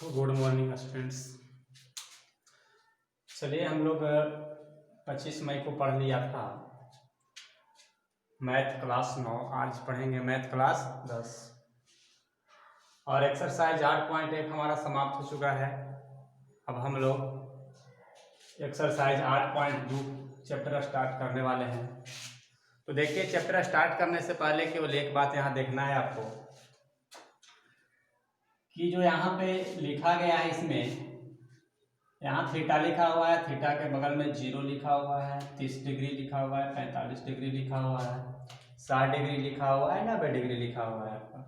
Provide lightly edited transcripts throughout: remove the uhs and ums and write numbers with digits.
Good morning students. चलिए हम लोग 25 मई को पढ़ लिया था मैथ क्लास 9। आज पढ़ेंगे मैथ क्लास 10 और एक्सरसाइज 8.1 हमारा समाप्त हो चुका है। अब हम लोग एक्सरसाइज 8.2 चैप्टर स्टार्ट करने वाले हैं। तो देखिए, चैप्टर स्टार्ट करने से पहले केवल एक बात यहाँ देखना है आपको कि जो यहाँ पे लिखा गया है, इसमें यहाँ थीटा लिखा हुआ है, थीटा के बगल में 0 लिखा हुआ है, 30 डिग्री लिखा हुआ है, 45 डिग्री लिखा हुआ है, 60 डिग्री लिखा हुआ है, 90 डिग्री लिखा हुआ है आपका।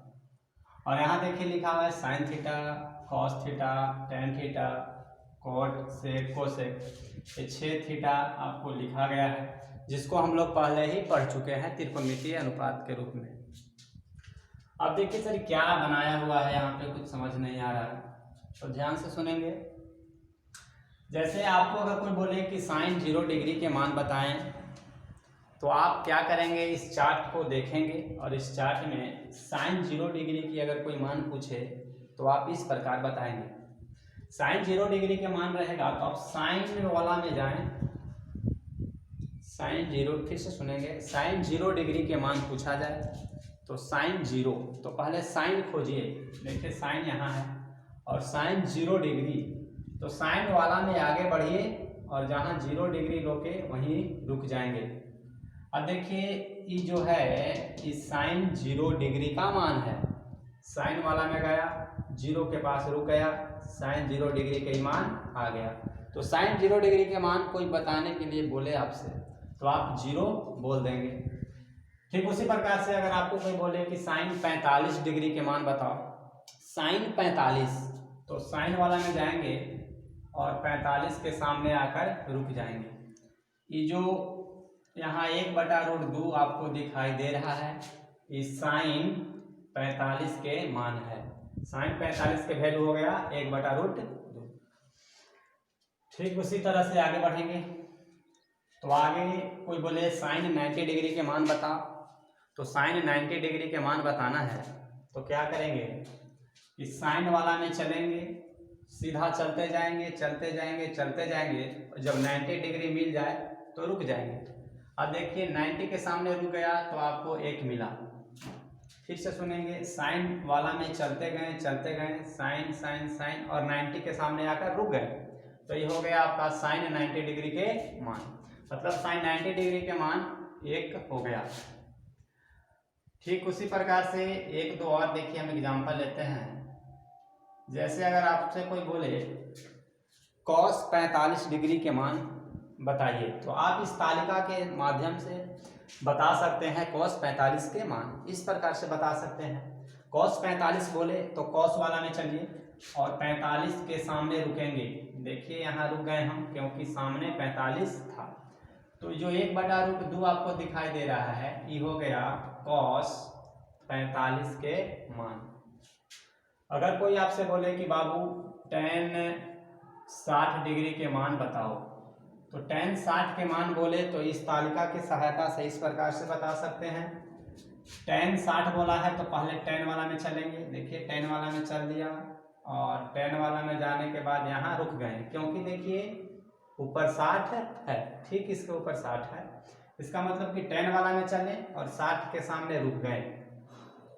और यहाँ देखिए लिखा हुआ है sine theta, cos theta, tan theta, cot sec, cosec, ये 6 थीटा आपको लिखा गया है, जिसको हम लोग पहले ही पढ़ चुके हैं त्रिकोणमितीय अनुपात के रूप में। अब देखिए सर क्या बनाया हुआ है यहाँ पे, कुछ समझ नहीं आ रहा है तो ध्यान से सुनेंगे। जैसे आपको अगर कोई बोले कि साइन 0 डिग्री के मान बताएं, तो आप क्या करेंगे, इस चार्ट को देखेंगे और इस चार्ट में साइन 0 डिग्री की अगर कोई मान पूछे तो आप इस प्रकार बताएंगे। साइन 0 डिग्री के मान रहेगा तो आप साइन वाला में जाएं, साइन 0, फिर से सुनेंगे, साइन 0 डिग्री के मान पूछा जाए तो साइन 0, तो पहले साइन खोजिए। देखिए साइन यहाँ है और साइन 0 डिग्री, तो साइन वाला में आगे बढ़िए और जहाँ 0 डिग्री रोके वहीं रुक जाएंगे। अब देखिए ये जो है इस साइन 0 डिग्री का मान है, साइन वाला में गया, 0 के पास रुक गया, साइन 0 डिग्री का मान आ गया। तो साइन 0 डिग्री के मान कोई बताने के लिए बोले आपसे तो आप 0 बोल देंगे। ठीक उसी प्रकार से अगर आपको कोई बोले कि साइन 45 डिग्री के मान बताओ, साइन 45, तो साइन वाला में जाएंगे और 45 के सामने आकर रुक जाएंगे। ये जो यहाँ 1/√2 आपको दिखाई दे रहा है, इस साइन 45 के मान है। साइन 45 के वैल्यू हो गया 1/√2। ठीक उसी तरह से आगे बढ़ेंगे तो आगे कोई बोले साइन 90 डिग्री के मान बताओ, तो साइन 90 डिग्री के मान बताना है तो क्या करेंगे, इस साइन वाला में चलेंगे, सीधा चलते जाएंगे चलते जाएंगे चलते जाएंगे, जब 90 डिग्री मिल जाए तो रुक जाएंगे। अब देखिए 90 के सामने रुक गया तो आपको 1 मिला। फिर से सुनेंगे, साइन वाला में चलते गए साइन साइन साइन और 90 के सामने आकर रुक गए, तो ये हो गया आपका साइन 90 डिग्री के मान, मतलब साइन 90 डिग्री के मान 1 हो गया। ठीक उसी प्रकार से 1-2 और देखिए हम एग्जांपल लेते हैं। जैसे अगर आपसे कोई बोले कॉस 45 डिग्री के मान बताइए, तो आप इस तालिका के माध्यम से बता सकते हैं कॉस 45 के मान, इस प्रकार से बता सकते हैं। कॉस 45 बोले तो कॉस वाला में चलिए और 45 के सामने रुकेंगे। देखिए यहाँ रुक गए हम क्योंकि सामने 45 था, तो जो 1/√2 आपको दिखाई दे रहा है ये हो गया कॉस 45 के मान। अगर कोई आपसे बोले कि बाबू टेन 60 डिग्री के मान बताओ, तो टेन 60 के मान बोले तो इस तालिका की सहायता से इस प्रकार से बता सकते हैं। टेन 60 बोला है तो पहले टेन वाला में चलेंगे। देखिए टेन वाला में चल दिया और टेन वाला में जाने के बाद यहाँ रुक गए, क्योंकि देखिए ऊपर 60 है, ठीक इसके ऊपर 60 है, इसका मतलब कि टेन वाला में चले और 60 के सामने रुक गए,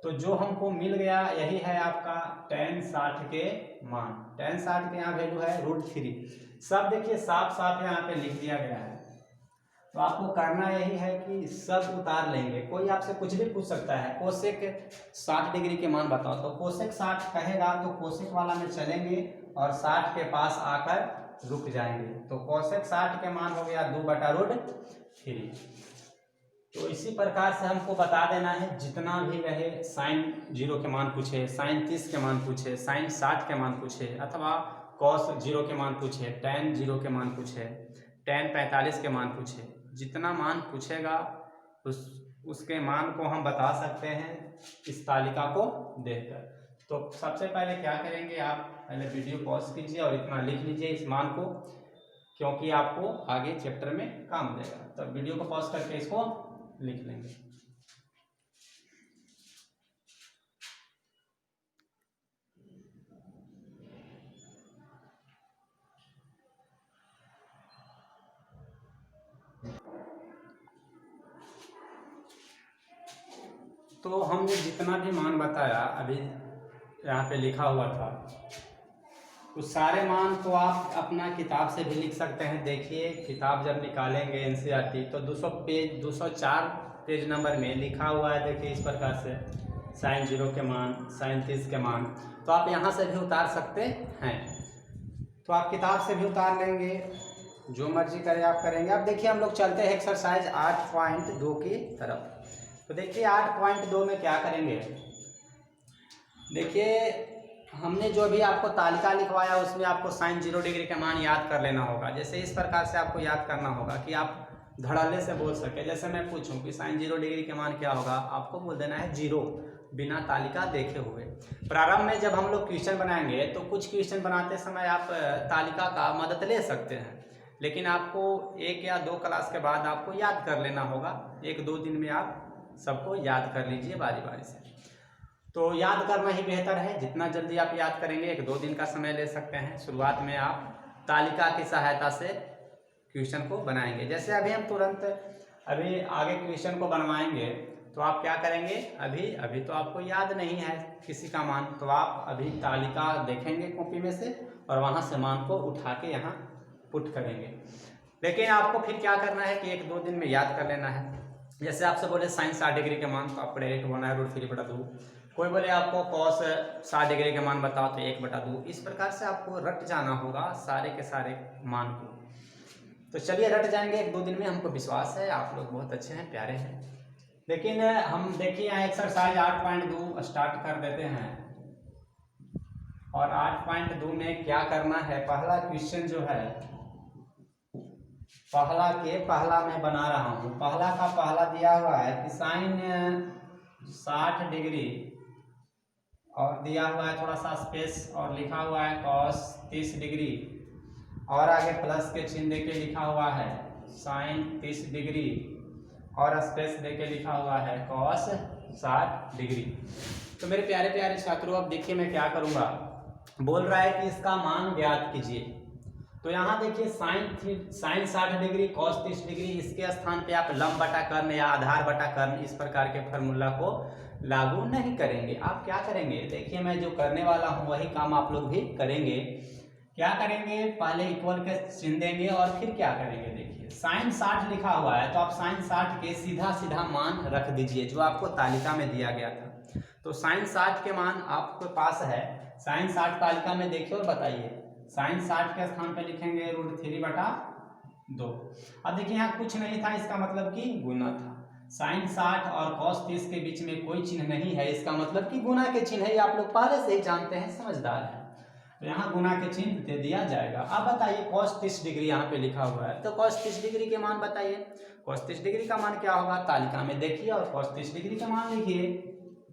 तो जो हमको मिल गया यही है आपका टेन 60 के मान। टेन 60 के यहाँ वैल्यू है √3। सब देखिए साफ साफ यहाँ पे लिख दिया गया है, तो आपको करना यही है कि सब उतार लेंगे। कोई आपसे कुछ भी पूछ सकता है, कोसेक 60 डिग्री के मान बताओ, तो कोसेक 60 कहेगा तो कोसेक वाला में चलेंगे और 60 के पास आकर रुक जाएंगे, तो कोसेक 60 के मान हो गया 2/√3। तो इसी प्रकार से हमको बता देना है जितना भी रहे, साइन 0 के मान पूछे, साइन 30 के मान पूछे, साइन 60 के मान पूछे, अथवा कॉस 0 के मान पूछे, टेन 0 के मान पूछे, टेन 45 के मान पूछे, जितना मान पूछेगा उसके मान को हम बता सकते हैं इस तालिका को देखकर। तो सबसे पहले क्या करेंगे, आप पहले वीडियो पॉज कीजिए और इतना लिख लीजिए इस मान को, क्योंकि आपको आगे चैप्टर में काम देगा। तो वीडियो को पॉज करके इसको लिख लेंगे। तो हमने जितना भी मान बताया अभी यहाँ पे लिखा हुआ था, उस सारे मान तो आप अपना किताब से भी लिख सकते हैं। देखिए किताब जब निकालेंगे एनसीईआरटी तो 204 पेज नंबर में लिखा हुआ है। देखिए इस प्रकार से sin 0 के मान, sin 30 के मान, तो आप यहाँ से भी उतार सकते हैं। तो आप किताब से भी उतार लेंगे, जो मर्जी करें आप करेंगे। अब देखिए हम लोग चलते हैं एक्सरसाइज 8.2 की तरफ। तो देखिए 8.2 में क्या करेंगे, देखिए हमने जो भी आपको तालिका लिखवाया उसमें आपको sin 0 डिग्री का मान याद कर लेना होगा। जैसे इस प्रकार से आपको याद करना होगा कि आप धड़ल्ले से बोल सके। जैसे मैं पूछूं कि sin 0 डिग्री के मान क्या होगा, आपको बोल देना है 0, बिना तालिका देखे हुए। प्रारंभ में जब हम लोग क्वेश्चन बनाएंगे तो कुछ क्वेश्चन बनाते समय आप तालिका का मदद ले सकते हैं, लेकिन आपको 1 या 2 क्लास के बाद आपको याद कर लेना होगा। 1-2 दिन में आप सबको याद कर लीजिए बारी बारी से। तो याद करना ही बेहतर है, जितना जल्दी आप याद करेंगे 1-2 दिन का समय ले सकते हैं। शुरुआत में आप तालिका की सहायता से क्वेश्चन को बनाएंगे। जैसे अभी हम तुरंत अभी आगे क्वेश्चन को बनवाएंगे तो आप क्या करेंगे, अभी तो आपको याद नहीं है किसी का मान, तो आप अभी तालिका देखेंगे कॉपी में से और वहाँ से मान को उठा के यहाँ पुट करेंगे। लेकिन आपको फिर क्या करना है कि 1-2 दिन में याद कर लेना है। जैसे आपसे बोले sin 60 डिग्री के मान, तो आपको डायरेक्ट बोलना है √3/2। कोई बोले आपको cos 60 डिग्री के मान बताओ तो 1/2। इस प्रकार से आपको रट जाना होगा सारे के सारे मान को। तो चलिए रट जाएंगे 1-2 दिन में, हमको विश्वास है आप लोग बहुत अच्छे हैं, प्यारे हैं। लेकिन हम देखिए यहाँ एक्सरसाइज 8.2 स्टार्ट कर देते हैं। और 8.2 में क्या करना है, पहला क्वेश्चन जो है पहला मैं बना रहा हूँ। पहला का पहला दिया हुआ है कि sin 60 डिग्री और दिया हुआ है थोड़ा सा स्पेस और लिखा हुआ है cos 30 डिग्री और आगे प्लस के चिन्ह देके लिखा हुआ है sin 30 डिग्री और स्पेस देके लिखा हुआ है cos 60 डिग्री। तो मेरे प्यारे प्यारे छात्रों, अब देखिए मैं क्या करूँगा, बोल रहा है कि इसका मान ज्ञात कीजिए। तो यहाँ देखिए sin 60 डिग्री cos 30 डिग्री, इसके स्थान पे आप लंब बटा कर्ण या आधार बटा कर्ण इस प्रकार के फार्मूला को लागू नहीं करेंगे। आप क्या करेंगे, देखिए मैं जो करने वाला हूँ वही काम आप लोग भी करेंगे। क्या करेंगे, पहले इक्वल के चिन्ह देंगे और फिर क्या करेंगे, देखिए sin 60 लिखा हुआ है तो आप sin 60 के सीधा सीधा मान रख दीजिए जो आपको तालिका में दिया गया था। तो sin 60 के मान आपके पास है, sin 60 तालिका में देखिए और बताइए। sin 60 के स्थान पे लिखेंगे √3/2। अब देखिए यहाँ कुछ नहीं था, इसका मतलब कि गुना था। sin 60 और cos 30 के बीच में कोई चिन्ह नहीं है, इसका मतलब कि गुना के चिन्ह है। आप लोग पहले से ही जानते हैं, समझदार हैं। तो यहाँ गुना के चिन्ह दे दिया जाएगा। अब बताइए cos 30 डिग्री यहाँ पे लिखा हुआ है, तो cos 30 डिग्री के मान बताइए। cos 30 डिग्री का मान क्या होगा, तालिका में देखिए और cos 30 डिग्री का मान लिखिए।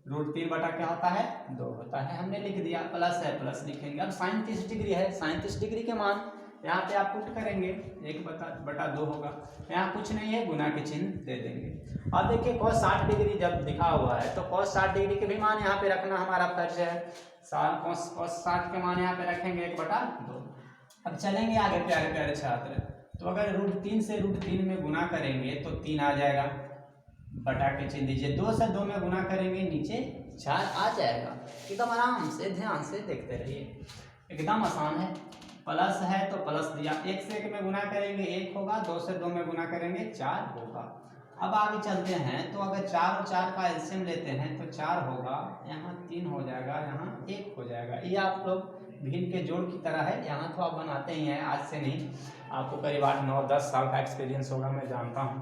√3 बटा क्या होता है, 2 होता है, हमने लिख दिया। प्लस है प्लस लिखेंगे। अब sin 30 डिग्री है, sin 30 डिग्री के मान यहाँ पे आप पुट करेंगे, 1/2 होगा। यहाँ कुछ नहीं है, गुना के चिन्ह दे देंगे। अब देखिए cos 60 डिग्री जब लिखा हुआ है तो cos 60 डिग्री के भी मान यहाँ पे रखना हमारा फर्ज है। cos 60 के मान यहाँ पे रखेंगे 1/2। अब चलेंगे आगे प्यारे प्यारे छात्र। तो अगर √3 से √3 में गुना करेंगे तो 3 आ जाएगा, बटा के चिन्ह दीजिए। 2 से 2 में गुना करेंगे, नीचे 4 आ जाएगा। एकदम आराम से ध्यान से देखते रहिए, एकदम आसान है। प्लस है तो प्लस दिया, 1 से 1 में गुना करेंगे 1 होगा, 2 से 2 में गुना करेंगे 4 होगा। अब आगे चलते हैं, तो अगर 4 और 4 का एलसीएम लेते हैं तो 4 होगा, यहाँ 3 हो जाएगा, यहाँ 1 हो जाएगा। ये आप लोग भिन्न के जोड़ की तरह है, यहाँ तो आप बनाते ही हैं, आज से नहीं, आपको करीब 8-9-10 साल का एक्सपीरियंस होगा, मैं जानता हूँ।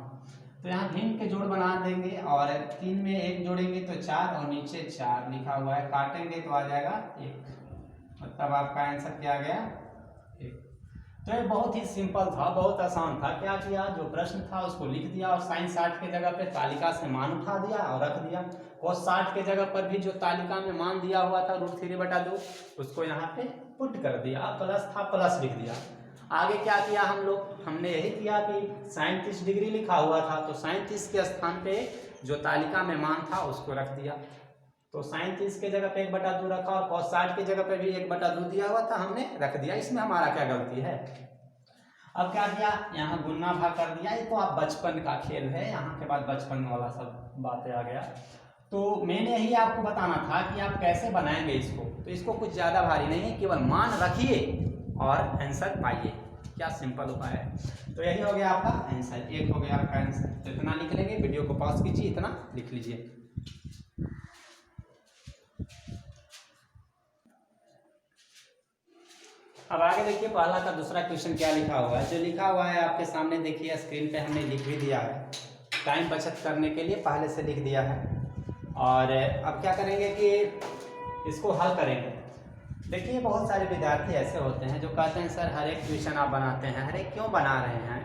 तो यहाँ भिन्न के जोड़ बना देंगे और 3 में 1 जोड़ेंगे तो 4 और नीचे 4 लिखा हुआ है, काटेंगे तो आ जाएगा 1, मतलब आपका आंसर क्या आ गया, 1। तो ये बहुत ही सिंपल था, बहुत आसान था। क्या किया, जो प्रश्न था उसको लिख दिया और sin 60 के जगह पे तालिका से मान उठा दिया और रख दिया। cos 60 के जगह पर भी जो तालिका में मान दिया हुआ था √3/2 उसको यहाँ पे पुट कर दिया, प्लस था प्लस लिख दिया। आगे क्या किया हम लोग, हमने यही किया कि sin 30 डिग्री लिखा हुआ था तो sin 30 के स्थान पे जो तालिका में मान था उसको रख दिया। तो sin 30 के जगह पे 1/2 रखा और cos 60 के जगह पे भी 1/2 दिया हुआ था, हमने रख दिया। इसमें हमारा क्या गलती है। अब क्या किया, यहाँ गुना भाग कर दिया। ये तो आप बचपन का खेल है, यहाँ के बाद बचपन वाला सब बातें आ गया। तो मैंने यही आपको बताना था कि आप कैसे बनाएंगे इसको। तो इसको कुछ ज़्यादा भारी नहीं है, केवल मान रखिए और आंसर पाइए। क्या सिंपल उपाय है। तो यही हो गया आपका आंसर, एक हो गया आपका आंसर। तो इतना लिख लेंगे, वीडियो को पॉज कीजिए, इतना लिख लीजिए। अब आगे देखिए पहला का दूसरा क्वेश्चन क्या लिखा हुआ है। जो लिखा हुआ है आपके सामने देखिए स्क्रीन पे हमने लिख भी दिया है, टाइम बचत करने के लिए पहले से लिख दिया है। और अब क्या करेंगे कि इसको हल करेंगे। देखिए बहुत सारे विद्यार्थी ऐसे होते हैं जो कहते हैं सर हर एक क्वेश्चन आप बनाते हैं, हर एक क्यों बना रहे हैं,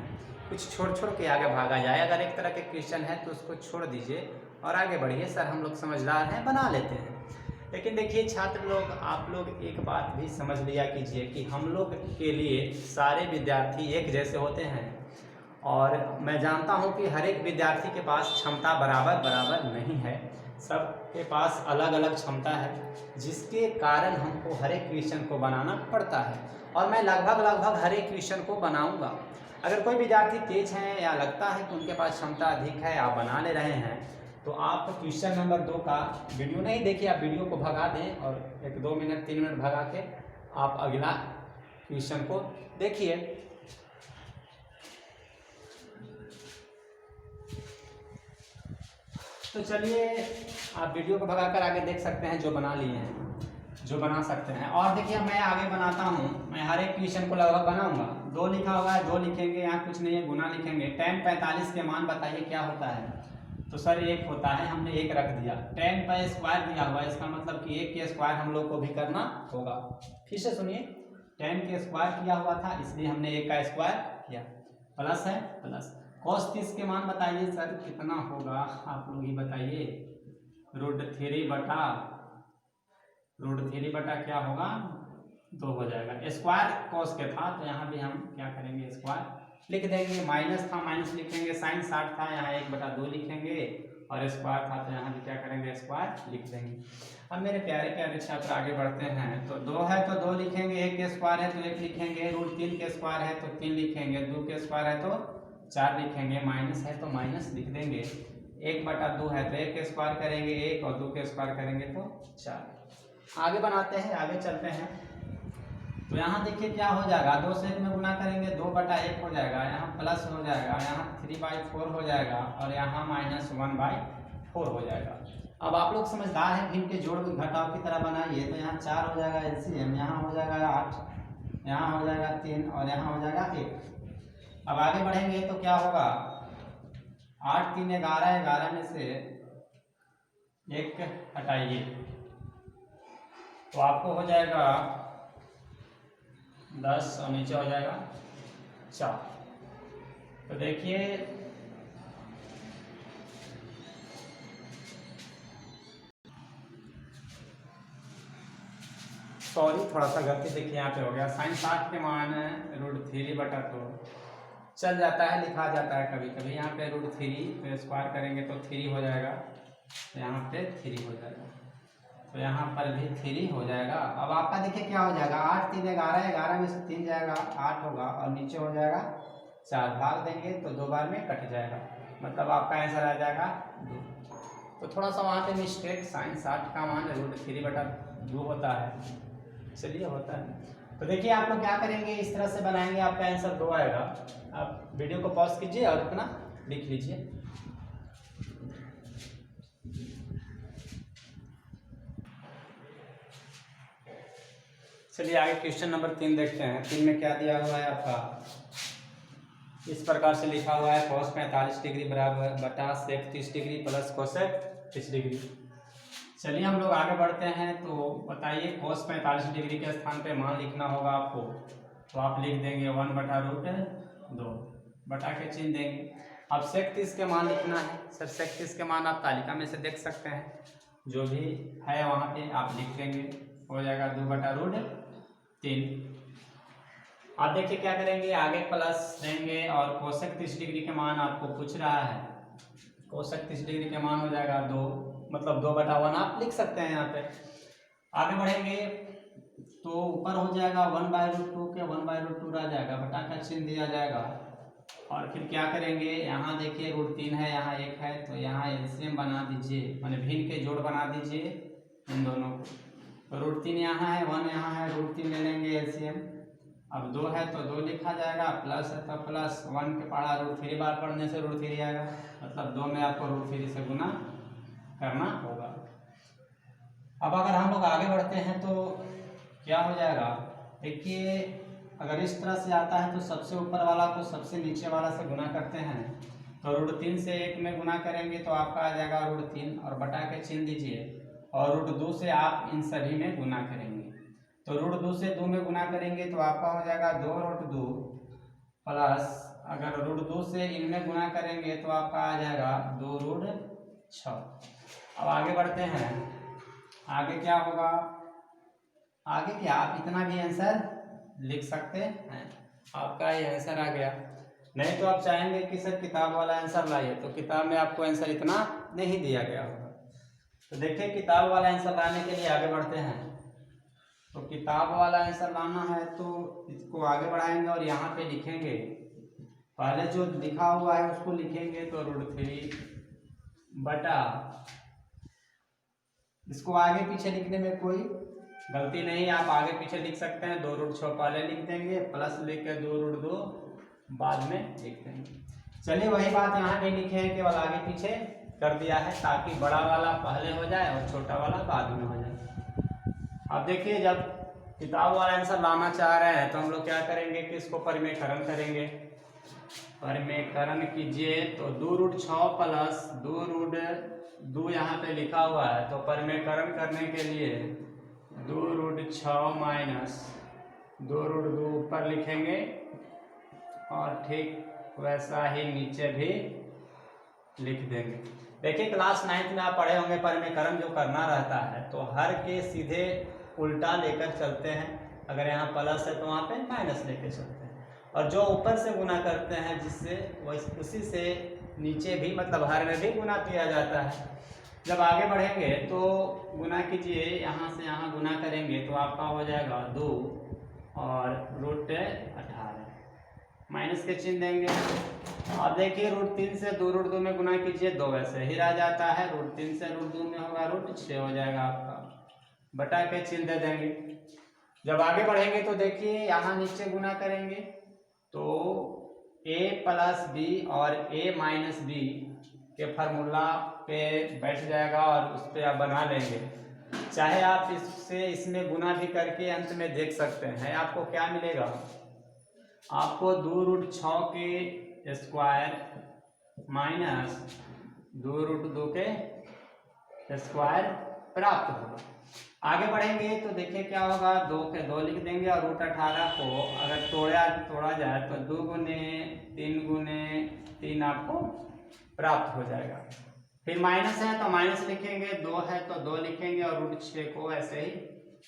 कुछ छोड़ छोड़ के आगे भागा जाए। अगर एक तरह के क्वेश्चन है तो उसको छोड़ दीजिए और आगे बढ़िए। सर हम लोग समझदार हैं, बना लेते हैं। लेकिन देखिए छात्र लोग, आप लोग एक बात भी समझ लिया कीजिए कि हम लोग के लिए सारे विद्यार्थी एक जैसे होते हैं। और मैं जानता हूं कि हर एक विद्यार्थी के पास क्षमता बराबर नहीं है, सबके पास अलग अलग क्षमता है, जिसके कारण हमको हर एक क्वेश्चन को बनाना पड़ता है। और मैं लगभग हर एक क्वेश्चन को बनाऊंगा। अगर कोई विद्यार्थी तेज है या लगता है कि उनके पास क्षमता अधिक है, आप बना ले रहे हैं, तो आप क्वेश्चन नंबर 2 का वीडियो नहीं देखिए, आप वीडियो को भगा दें और 1-2 मिनट 3 मिनट भगा के आप अगला क्वेश्चन को देखिए। तो चलिए आप वीडियो को भगाकर आगे देख सकते हैं, जो बना लिए हैं, जो बना सकते हैं। और देखिए मैं आगे बनाता हूँ, मैं हर एक क्वेश्चन को लगभग बनाऊंगा। 2 लिखा हुआ है, 2 लिखेंगे, यहाँ कुछ नहीं है, गुना लिखेंगे। tan 45 के मान बताइए क्या होता है। तो सर 1 होता है, हमने 1 रख दिया। tan का स्क्वायर दिया हुआ है, इसका मतलब कि 1 के स्क्वायर हम लोग को भी करना होगा। फिर से सुनिए, tan के स्क्वायर किया हुआ था, इसलिए हमने 1 का स्क्वायर किया। प्लस है प्लस। cos 30 के मान बताइए सर कितना होगा, आप लोग ही बताइए। √3 बटा क्या होगा, 2 हो जाएगा। स्क्वायर cos के था तो यहाँ भी हम क्या करेंगे, स्क्वायर लिख देंगे। माइनस था, माइनस लिखेंगे। साइन 60 था, यहाँ 1/2 लिखेंगे। और स्क्वायर था तो यहाँ भी क्या करेंगे, स्क्वायर लिख देंगे। अब मेरे प्यारे प्यारे छात्र आगे बढ़ते हैं। तो 2 है तो 2 लिखेंगे, 1 के स्क्वायर है तो 1 लिखेंगे, √3 के स्क्वायर है तो 3 लिखेंगे, 2 के स्क्वायर है तो 4 लिखेंगे, माइनस है तो माइनस लिख देंगे। 1/2 है तो 1 के स्क्वायर करेंगे 1 और 2 के स्क्वायर करेंगे तो 4। आगे बनाते हैं, आगे चलते हैं। तो यहाँ देखिए क्या हो जाएगा, 2 से 1 में गुना करेंगे 2/1 हो जाएगा, यहाँ प्लस हो जाएगा, यहाँ 3/4 हो जाएगा और यहाँ -1/4 हो जाएगा। अब आप लोग समझदार हैं, भिन्न के जोड़ घटाव की तरह बनाइए। तो यहाँ 4 हो जाएगा LCM, यहाँ हो जाएगा 8, यहाँ हो जाएगा 3 और यहाँ हो जाएगा 1। अब आगे बढ़ेंगे तो क्या होगा, 8 3 11, 11 में से 1 हटाइए तो आपको हो जाएगा 10 और नीचे हो जाएगा 4। तो देखिए सॉरी थोड़ा सा गलती देखिए यहाँ पे हो गया। साइन 60 के मान √3/2 चल जाता है, लिखा जाता है कभी कभी। यहाँ पे √3 पे स्क्वायर करेंगे तो 3 हो जाएगा, तो यहाँ पे 3 हो जाएगा, तो यहाँ पर भी 3 हो जाएगा। अब आपका देखिए क्या हो जाएगा, 8 3 11, 11 में से 3 जाएगा 8 होगा और नीचे हो जाएगा 4। भाग देंगे तो 2 बार में कट जाएगा, मतलब आपका आंसर आ जाएगा 2। तो थोड़ा सा वहाँ पे मिस्टेक, साइन 60 का मान √3/2 होता है। चलिए होता है। तो देखिए आप लोग क्या करेंगे, इस तरह से बनाएंगे, आपका आंसर 2 आएगा। आप वीडियो को पॉज कीजिए और इतना लिख लीजिए। चलिए आगे क्वेश्चन नंबर 3 देखते हैं। 3 में क्या दिया हुआ है आपका, इस प्रकार से लिखा हुआ है cos 45 डिग्री बराबर बटा sec 30 degree plus cosec 30 degree. चलिए हम लोग आगे बढ़ते हैं। तो बताइए cos 45 डिग्री के स्थान पे मान लिखना होगा आपको, तो आप लिख देंगे 1/√2, बटा के चिन्ह देंगे। अब sec 30 के मान लिखना है। सर sec 30 के मान आप तालिका में से देख सकते हैं, जो भी है वहाँ पे आप लिख देंगे, हो जाएगा 2/√3। आप देखिए क्या करेंगे, आगे प्लस देंगे और cosec 30 डिग्री के मान आपको पूछ रहा है। cosec 30 डिग्री के मान हो जाएगा 2, मतलब 2/1 आप लिख सकते हैं यहाँ पे। आगे बढ़ेंगे तो ऊपर हो जाएगा 1/√2 के 1/√2 रह जाएगा, बटा का चिन्ह दिया जाएगा और फिर क्या करेंगे, यहाँ देखिए √3 है, यहाँ 1 है, तो यहाँ एलसीएम बना दीजिए, मैंने भिन्न के जोड़ बना दीजिए इन दोनों को। तो √3 यहाँ है, 1 यहाँ है, √3 ले लेंगे एलसीएम। अब 2 है तो 2 लिखा जाएगा, प्लस है तो प्लस, 1 के पढ़ा √3 बार पढ़ने से √3 आएगा, मतलब 2 में आपको √3 से गुना करना होगा। अब अगर हम लोग आगे बढ़ते हैं तो क्या हो जाएगा, देखिए अगर इस तरह से आता है तो सबसे ऊपर वाला को सबसे नीचे वाला से गुना करते हैं, तो √3 से 1 में गुना करेंगे तो आपका आ जाएगा √3 और बटा के चिन्ह दीजिए, और √2 से आप इन सभी में गुना करेंगे, तो √2 से 2 में गुना करेंगे तो आपका हो जाएगा 2√2 प्लस, अगर √2 से इनमें गुना करेंगे तो आपका आ जाएगा 2√6। अब आगे बढ़ते हैं, आगे क्या होगा, आगे क्या आप इतना भी आंसर लिख सकते हैं, आपका ये आंसर आ गया। नहीं तो आप चाहेंगे कि सर किताब वाला आंसर लाइए, तो किताब में आपको आंसर इतना नहीं दिया गया होगा। तो देखिए किताब वाला आंसर लाने के लिए आगे बढ़ते हैं, तो किताब वाला आंसर लाना है तो इसको आगे बढ़ाएंगे और यहाँ पे लिखेंगे, पहले जो लिखा हुआ है उसको लिखेंगे, तो √3 बटा, इसको आगे पीछे लिखने में कोई गलती नहीं, आप आगे पीछे लिख सकते हैं, 2√6 पहले लिख देंगे, प्लस लेके 2√2 बाद में लिख देंगे। चलिए वही बात यहाँ पे लिखे हैं, केवल आगे पीछे कर दिया है ताकि बड़ा वाला पहले हो जाए और छोटा वाला बाद में हो जाए। अब देखिए जब किताब वाला आंसर लाना चाह रहे हैं तो हम लोग क्या करेंगे कि इसको परिमेयकरण करेंगे। परिमेयकरण कीजिए तो 2√6 प्लस 2√2 यहाँ पे लिखा हुआ है, तो परिमेयकरण करने के लिए 2√6 माइनस 2√2 ऊपर लिखेंगे और ठीक वैसा ही नीचे भी लिख देंगे। देखिए क्लास 9th में आप पढ़े होंगे परिमेयकरण जो करना रहता है तो हर के सीधे उल्टा लेकर चलते हैं, अगर यहाँ प्लस है तो वहाँ पे माइनस लेकर चलते हैं, और जो ऊपर से गुना करते हैं जिससे उसी से नीचे भी मतलब हर में भी गुना किया जाता है। जब आगे बढ़ेंगे तो गुना कीजिए, यहाँ से यहाँ गुना करेंगे तो आपका हो जाएगा 2 और √18, माइनस के चिन्ह देंगे। अब देखिए √3 से 2√2 में गुना कीजिए, 2 वैसे ही रह जाता है, √3 से √2 में होगा √6 हो जाएगा आपका, बटा के चिन्ह दे देंगे। जब आगे बढ़ेंगे तो देखिए यहाँ नीचे गुना करेंगे तो a + b और a - b के फार्मूला पे बैठ जाएगा और उस पर आप बना लेंगे। चाहे आप इससे इसमें गुना भी करके अंत में देख सकते हैं, आपको क्या मिलेगा, आपको 2√6 के स्क्वायर माइनस 2√2 के स्क्वायर प्राप्त होगा। आगे बढ़ेंगे तो देखिए क्या होगा, 2 के 2 लिख देंगे और √18 को अगर तोड़ा जाए तो 2 गुने 3 आपको प्राप्त हो जाएगा। फिर माइनस है तो माइनस लिखेंगे, 2 है तो 2 लिखेंगे और √6 को ऐसे ही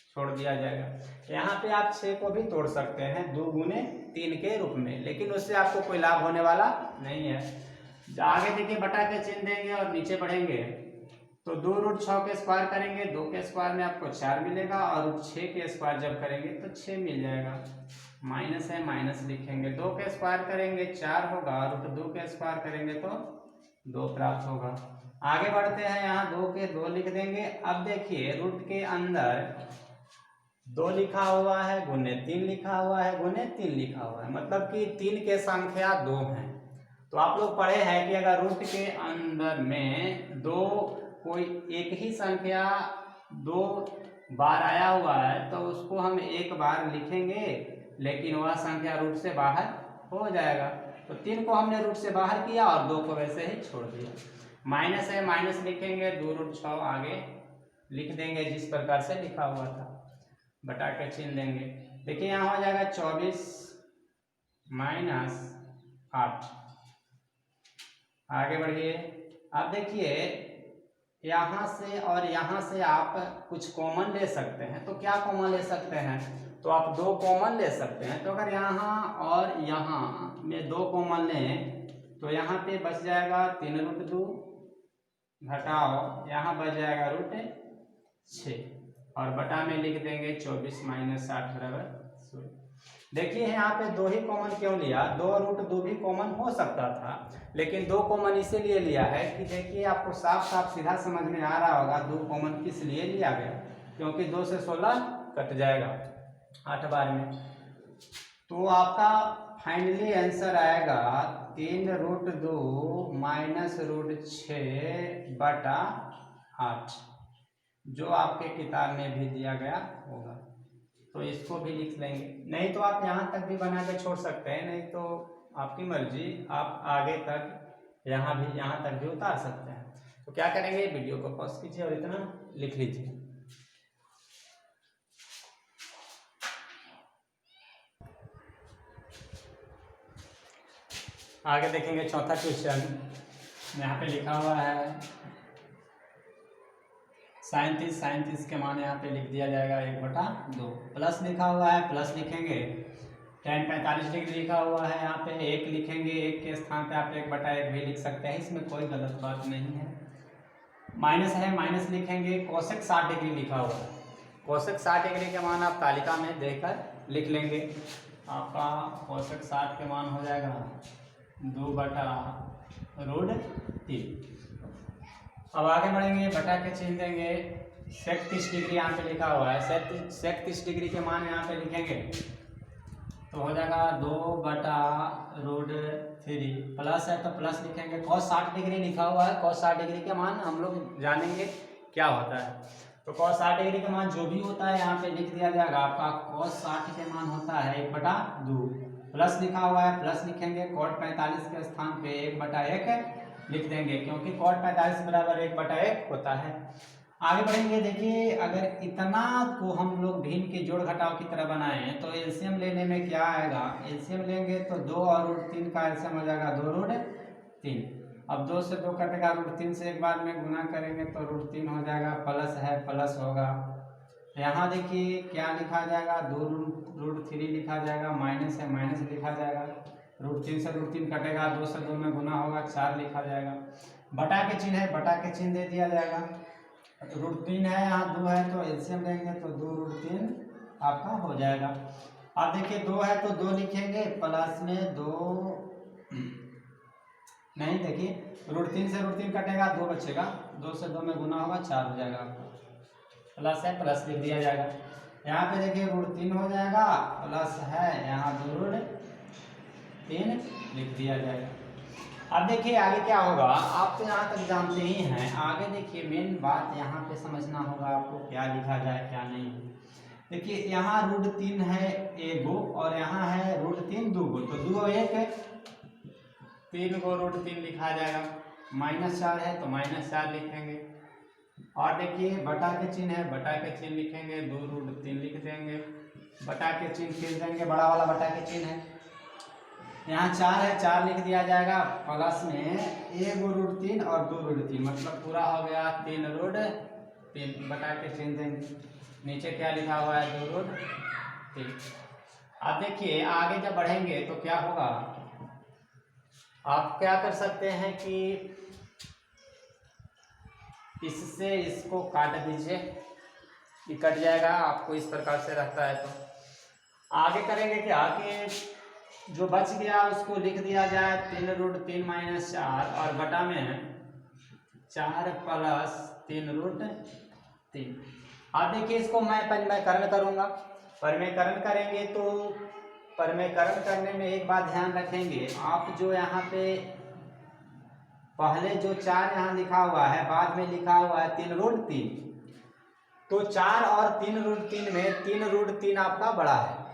छोड़ दिया जाएगा। यहाँ पे आप 6 को भी तोड़ सकते हैं 2 गुने 3 के रूप में, लेकिन उससे आपको कोई लाभ होने वाला नहीं है। आगे देखिए बटा के चिन्ह देंगे और नीचे बढ़ेंगे तो 2√6 के स्क्वायर करेंगे, 2 के स्क्वायर में आपको 4 मिलेगा और √6 के स्क्वायर जब करेंगे तो 6 मिल जाएगा। माइनस है माइनस लिखेंगे, 2 के स्क्वायर करेंगे 4 होगा, √2 के स्क्वायर करेंगे तो 2 प्राप्त होगा। आगे बढ़ते हैं, यहाँ 2 के 2 लिख देंगे। अब देखिए रूट के अंदर 2 लिखा हुआ है गुने 3 लिखा हुआ है गुने 3 लिखा हुआ है, मतलब कि 3 के संख्या 2 है। तो आप लोग पढ़े हैं कि अगर रूट के अंदर में 2 कोई एक ही संख्या 2 बार आया हुआ है तो उसको हम 1 बार लिखेंगे, लेकिन वह संख्या रूट से बाहर हो जाएगा। तो 3 को हमने रूट से बाहर किया और 2 को वैसे ही छोड़ दिया। माइनस है माइनस लिखेंगे, 2√6 आगे लिख देंगे जिस प्रकार से लिखा हुआ था, बटा के चिन्ह देंगे। देखिए यहाँ हो जाएगा 24 - 8। आगे बढ़िए, अब देखिए यहाँ से और यहाँ से आप कुछ कॉमन ले सकते हैं, तो क्या कॉमन ले सकते हैं, तो आप 2 कॉमन ले सकते हैं। तो अगर यहाँ और यहाँ में 2 कॉमन लें तो यहाँ पे बच जाएगा 3√2 घटाओ यहाँ बच जाएगा √6 और बटा में लिख देंगे 24 - 8 = 0। देखिए यहाँ पे 2 ही कॉमन क्यों लिया, 2√2 भी कॉमन हो सकता था, लेकिन 2 कॉमन इसीलिए लिया है कि देखिए आपको साफ साफ सीधा समझ में आ रहा होगा 2 कॉमन किस लिए लिया गया, क्योंकि 2 से 16 कट जाएगा 8 बार में। तो आपका फाइनली आंसर आएगा 3√2 माइनस √6/8, जो आपके किताब में भी दिया गया होगा। तो इसको भी लिख लेंगे, नहीं तो आप यहाँ तक भी बना के छोड़ सकते हैं, नहीं तो आपकी मर्जी, आप आगे तक यहाँ तक भी उतार सकते हैं। तो क्या करेंगे, वीडियो को पॉज कीजिए और इतना लिख लीजिए। आगे देखेंगे चौथा क्वेश्चन, यहाँ पे लिखा हुआ है sin 30 के मान यहाँ पे लिख दिया जाएगा 1/2, प्लस लिखा हुआ है प्लस लिखेंगे, tan 45 डिग्री लिखा हुआ है यहाँ पे 1 लिखेंगे, 1 के स्थान पे आप 1/1 भी लिख सकते हैं, इसमें कोई गलत बात नहीं है। माइनस है माइनस लिखेंगे, कोसेक 60 डिग्री लिखा हुआ है, कोसेक 60 डिग्री के मान आप तालिका में देखकर लिख लेंगे। आपका कोसेक 60 के मान हो जाएगा 2/√3। अब आगे बढ़ेंगे, बटा के चिन्ह देंगे, सेक 30 डिग्री यहाँ पे लिखा हुआ है, सेक 30 डिग्री के मान यहाँ पे लिखेंगे तो हो जाएगा 2/√3, प्लस है तो प्लस लिखेंगे, cos 60 डिग्री लिखा हुआ है, cos 60 डिग्री के मान हम लोग जानेंगे क्या होता है। तो cos 60 डिग्री का मान जो भी होता है यहाँ पे लिख दिया जाएगा। आपका cos 60 के मान होता है 1/2, प्लस लिखा हुआ है प्लस लिखेंगे, cot 45 के स्थान पे 1/1 लिख देंगे, क्योंकि cot 45 बराबर 1/1 होता है। आगे बढ़ेंगे, देखिए अगर इतना को हम लोग भिन्न के जोड़ घटाव की तरह बनाएं तो एलसीएम लेने में क्या आएगा, एलसीएम लेंगे तो 2 और √3 का एलसीएम हो जाएगा 2√3। अब 2 से 2 कटेगा, √3 से एक बार में गुना करेंगे तो √3 हो जाएगा, प्लस है प्लस होगा। यहाँ देखिए क्या लिखा जाएगा, 2√3 लिखा जाएगा, माइनस है माइनस लिखा जाएगा, √3 से √3 कटेगा, 2 से 2 में गुना होगा, 4 लिखा जाएगा। बटा के चिन्ह है, बटा के चिन्ह दे दिया जाएगा, √3 है यहाँ 2 है तो एलसीएम लेंगे तो 2√3 आपका हो जाएगा। अब देखिए 2 है तो 2 लिखेंगे, प्लस में 2 नहीं, देखिए √3 से √3 कटेगा, 2 बचेगा, 2 से 2 में गुना होगा, 4 हो जाएगा आपका, प्लस है प्लस लिख दिया जाएगा। यहाँ पे देखिए √3 हो जाएगा, प्लस है यहाँ 2√3 लिख दिया जाएगा। अब देखिए आगे क्या होगा, आप तो यहाँ तक जानते ही हैं, आगे देखिए मेन बात यहाँ पे समझना होगा आपको, क्या लिखा जाए क्या नहीं। देखिए यहाँ √3 है 1 और यहाँ है √3 2, तो 2 और 1 3 को √3 लिखा जाएगा, -4 है तो -4 लिखेंगे। और देखिए बटा के चिन्ह है, बटा के चिन्ह लिखेंगे, 2√3 लिख देंगे, बटा के चिन्ह खींच देंगे, बड़ा वाला बटा के चिन्ह है। यहाँ 4 है 4 लिख दिया जाएगा, प्लस में 1√3 और 2√3, मतलब पूरा हो गया 3√3, बटा के चिन्ह देंगे, नीचे क्या लिखा हुआ है 2√3। अब देखिए आगे जब बढ़ेंगे तो क्या होगा, आप क्या कर सकते हैं कि इससे इसको काट दीजिए, ये कट जाएगा, आपको इस प्रकार से रहता है। तो आगे करेंगे क्या कि जो बच गया उसको लिख दिया जाए 3√3 - 4 और बटा में 4 + 3√3। अब देखिए इसको मैं परिमेयकरण करूँगा, परिमेयकरण करेंगे तो परिमेयकरण करने में एक बात ध्यान रखेंगे आप, जो यहाँ पे पहले जो 4 यहाँ लिखा हुआ है, बाद में लिखा हुआ है 3√3, तो 4 और 3√3 में 3√3 आपका बड़ा है,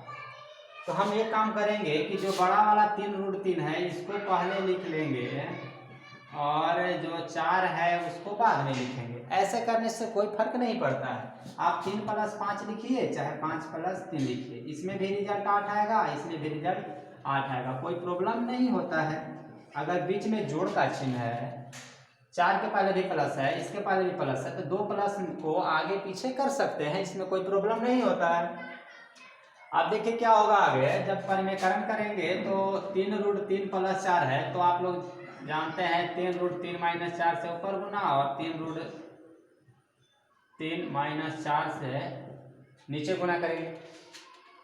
तो हम एक काम करेंगे कि जो बड़ा वाला 3√3 है इसको पहले लिख लेंगे और जो 4 है उसको बाद में लिखेंगे। ऐसे करने से कोई फर्क नहीं पड़ता है, आप 3 + 5 लिखिए चाहे 5 + 3 लिखिए, इसमें भी रिजल्ट 8 आएगा, इसमें भी रिजल्ट 8 आएगा, कोई प्रॉब्लम नहीं होता है। अगर बीच में जोड़ का चिन्ह है, 4 के पहले भी प्लस है, इसके पहले भी प्लस है, तो 2 प्लस को आगे पीछे कर सकते हैं, इसमें कोई प्रॉब्लम नहीं होता है। अब देखिए क्या होगा आगे, जब परिमेयकरण करेंगे तो 3√3 + 4 है, तो आप लोग जानते हैं 3√3 - 4 से ऊपर गुना और 3√3 - 4 से नीचे गुना करेंगे,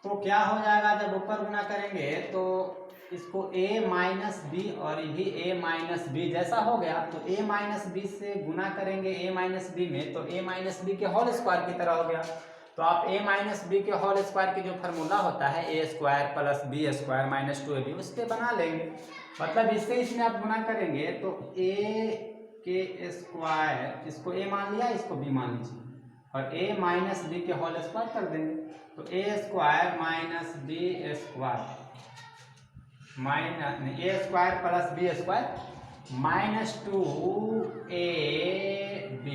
तो क्या हो जाएगा, जब ऊपर गुना करेंगे तो इसको a माइनस बी और ये भी a माइनस बी जैसा हो गया, तो a माइनस बी से गुना करेंगे a माइनस बी में, तो a माइनस बी के होल स्क्वायर की तरह हो गया। तो आप a माइनस बी के होल स्क्वायर की जो फार्मूला होता है a square plus B square minus 2ab, उस पर बना लेंगे। मतलब इससे इसमें आप गुना करेंगे तो a के स्क्वायर, इसको a मान लिया, इसको b मान लीजिए, और a माइनस बी के होल स्क्वायर कर देंगे। तो a square minus B square minus a square plus B square minus 2ab,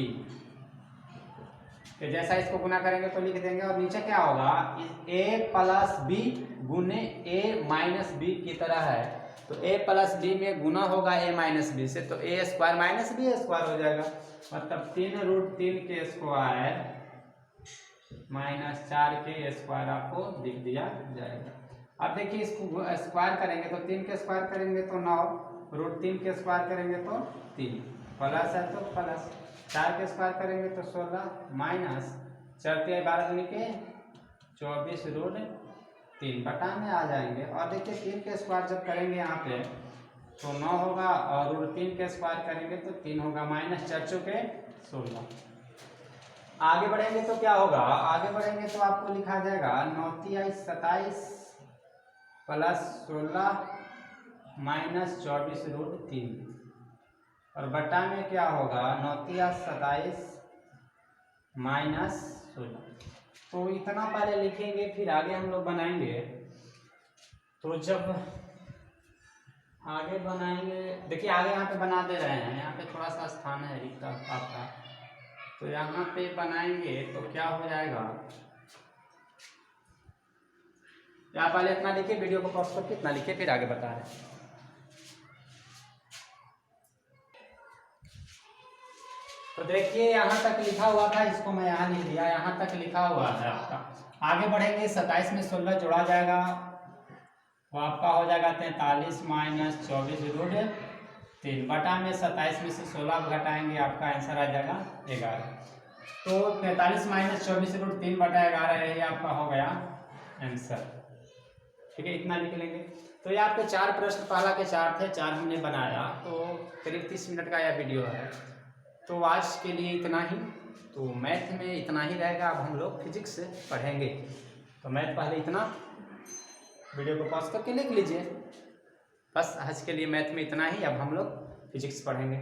तो जैसा इसको गुना करेंगे तो लिख देंगे। और नीचे क्या होगा, a प्लस बी गुने a माइनस बी की तरह है, तो a प्लस बी में गुना होगा a माइनस बी से, तो a square minus B square हो जाएगा। मतलब 3√3 के स्क्वायर माइनस 4 के स्क्वायर आपको लिख दिया जाएगा। अब देखिए इसको स्क्वायर करेंगे तो 3 के स्क्वायर करेंगे तो 9, √3 के स्क्वायर करेंगे तो 3, प्लस है तो प्लस, 4 के स्क्वायर करेंगे तो 16, माइनस 4 के 12 दूनी के 24√3 बटा में आ जाएंगे। और देखिए 3 के स्क्वायर जब करेंगे यहाँ पे तो 9 होगा, और √3 के स्क्वायर करेंगे तो 3 होगा, माइनस 4 के 16। आगे बढ़ेंगे तो क्या होगा, आगे बढ़ेंगे तो आपको लिखा जाएगा 9 × 27 प्लस 16 माइनस 24√3, और बटा में क्या होगा 9 × 27 माइनस 16। तो इतना पहले लिखेंगे, फिर आगे हम लोग बनाएंगे। तो जब आगे बनाएंगे, देखिए आगे यहाँ पे बना दे रहे हैं, यहाँ पे थोड़ा सा स्थान है रिक्त आपका, तो यहाँ पे बनाएंगे तो क्या हो जाएगा, यहाँ पहले इतना लिखिए, वीडियो को पॉज करके इतना लिखिए, फिर आगे बता रहे हैं। तो देखिए यहाँ तक लिखा हुआ था, इसको मैं यहाँ लिख दिया, यहाँ तक लिखा हुआ है आपका। आगे बढ़ेंगे, 27 में 16 जोड़ा जाएगा, वो आपका हो जाएगा 43 माइनस 24√3, बटा में 27 में से 16 घटाएंगे, आपका आंसर आ जाएगा 11। तो 43 माइनस 24√3 बटा 11 ये आपका हो गया आंसर। ठीक है, इतना लिख लेंगे। तो ये आपके 4 प्रश्न, पहला के 4 थे, 4 हमने बनाया, तो करीब 30 मिनट का यह वीडियो है। तो आज के लिए इतना ही। तो मैथ में इतना ही रहेगा, अब हम लोग फिजिक्स पढ़ेंगे। तो मैथ पहले इतना, वीडियो को पॉज करके लिख लीजिए। बस आज के लिए मैथ में इतना ही, अब हम लोग फिजिक्स पढ़ेंगे।